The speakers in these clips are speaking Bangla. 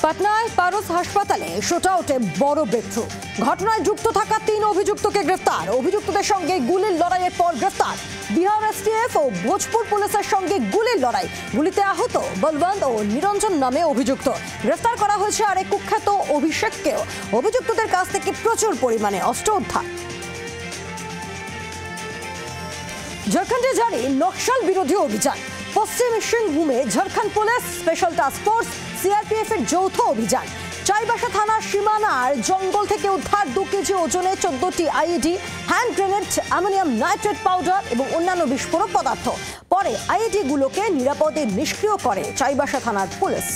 পাটনায় পারস হাসপাতালে শুটআউটে বড় ব্রেকথ্রু। ঘটনায় যুক্ত থাকা 3 অভিযুক্তকে গ্রেফতার। অভিযুক্তদের সঙ্গে গুলির লড়াইয়ের পর গ্রেফতার বিহার এসটিএফ ও ভোজপুর পুলিশের সঙ্গে গুলির লড়াই। গুলিতে আহত বলবন্ত ও নিরঞ্জন নামে অভিযুক্ত। গ্রেফতার করা হয়েছে আরেক কুখ্যাত অভিষেককেও। অভিযুক্তদের কাছ থেকে প্রচুর পরিমাণে অস্ত্র উদ্ধার। ঝাড়খণ্ডে জারি নকশাল বিরোধী অভিযান। পশ্চিম সিংভূমে Jharkhand police special task force CRPF এর যৌথ অভিযান। চাইবাসা থানার সীমানার জঙ্গল থেকে উদ্ধার 2 কেজি ওজনে 14টি IED, hand grenade, ammonium nitrate powder এবং অন্যান্য বিস্ফোরক পদার্থ। পরে আইইডি গুলোকে নিরাপদে নিষ্ক্রিয় করে চাইবাসা থানার পুলিশ।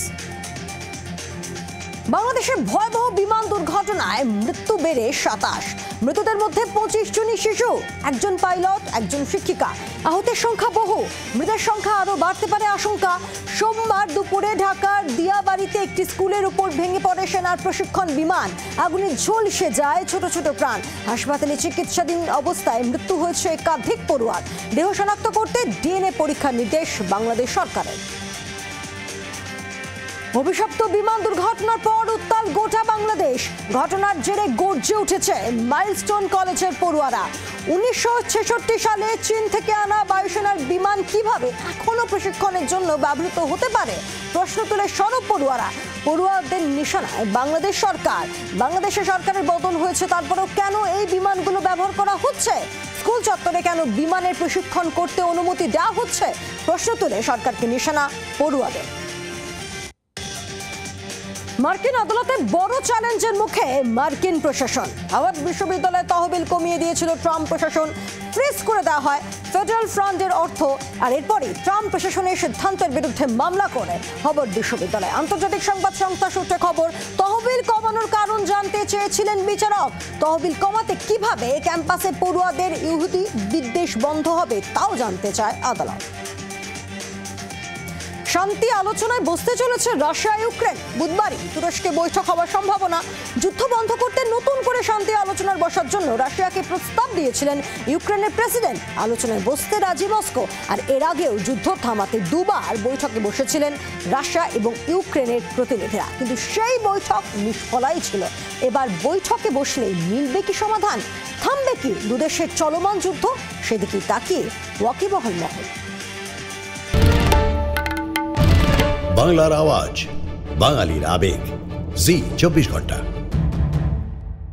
বাংলাদেশে ভয়াবহ বিমান দুর্ঘটনায় মৃত্যু বেড়ে 27। মৃতদের মধ্যে 25 জনই শিশু, একজন পাইলট, একজন শিক্ষিকা। আহতের সংখ্যা বহু। মৃতের সংখ্যা আরও বাড়তে পারে আশঙ্কা। সোমবার দুপুরে ঢাকার দিয়াবাড়িতে একটি স্কুলের উপর ভেঙে পড়ে সেনার প্রশিক্ষণ বিমান। আগুনে ঝলসে যায় ছোট ছোট প্রাণ। হাসপাতালে চিকিৎসাধীন অবস্থায় মৃত্যু হয়েছে একাধিক পড়ুয়ার। দেহ শনাক্ত করতে ডিএনএ পরীক্ষার নির্দেশ বাংলাদেশ সরকারের। অভিশপ্ত বিমান দুর্ঘটনার পর উত্তাল গোটা বাংলাদেশ। ঘটনার জেরে গর্জে উঠেছে মাইলস্টোন কলেজের পড়ুয়ারা। 1966 সালে চীন থেকে আনা বায়ুসেনার বিমান কিভাবে এখনো প্রশিক্ষণের জন্য ব্যবহৃত হতে পারে প্রশ্ন তুলে সরব পড়ুয়ারা। পড়ুয়াদের নিশানায় বাংলাদেশ সরকার। বাংলাদেশের সরকারের বদল হয়েছে, তারপরেও কেন এই বিমানগুলো ব্যবহার করা হচ্ছে? স্কুল চত্বরে কেন বিমানের প্রশিক্ষণ করতে অনুমতি দেওয়া হচ্ছে? প্রশ্ন তুলে সরকারকে নিশানা পড়ুয়াদের। মার্কিন আদালতে বড় চ্যালেঞ্জের মুখে মার্কিন প্রশাসন। হাওয়ার্ড বিশ্ববিদ্যালয়ে তহবিল কমিয়ে দিয়েছিল ট্রাম্প প্রশাসন। ফ্রিজ করে দেওয়া হয় ফেডারেল ফান্ডের অর্থ। আর এরপরই ট্রাম্প প্রশাসনের সিদ্ধান্তের বিরুদ্ধে মামলা করে হাওয়ার্ড বিশ্ববিদ্যালয়। আন্তর্জাতিক সংবাদ সংস্থা সূত্রে খবর, তহবিল কমানোর কারণ জানতে চেয়েছিলেন বিচারক। তহবিল কমাতে কিভাবে ক্যাম্পাসে পড়ুয়াদের ইহুদি বিদ্বেষ বন্ধ হবে তাও জানতে চায় আদালত। শান্তি আলোচনায় বসতে চলেছে রাশিয়া ইউক্রেন। বুধবারই তুরস্কে বৈঠক হওয়ার সম্ভাবনা। যুদ্ধ বন্ধ করতে নতুন করে শান্তি আলোচনার বসার জন্য রাশিয়াকে প্রস্তাব দিয়েছিলেন ইউক্রেনের প্রেসিডেন্ট। আলোচনায় বসতে রাজি মস্কো। আর এর আগেও যুদ্ধ থামাতে 2 বার বৈঠকে বসেছিলেন রাশিয়া এবং ইউক্রেনের প্রতিনিধিরা, কিন্তু সেই বৈঠক নিষ্ফলাই ছিল। এবার বৈঠকে বসলেই মিলবে কি সমাধান? থামবে কি দুদেশের চলমান যুদ্ধ? সেদিকে তাকিয়ে ওয়াকিবহাল মহল। বাংলার আওয়াজ, বাঙালির আবেগ, জি 24 ঘন্টা।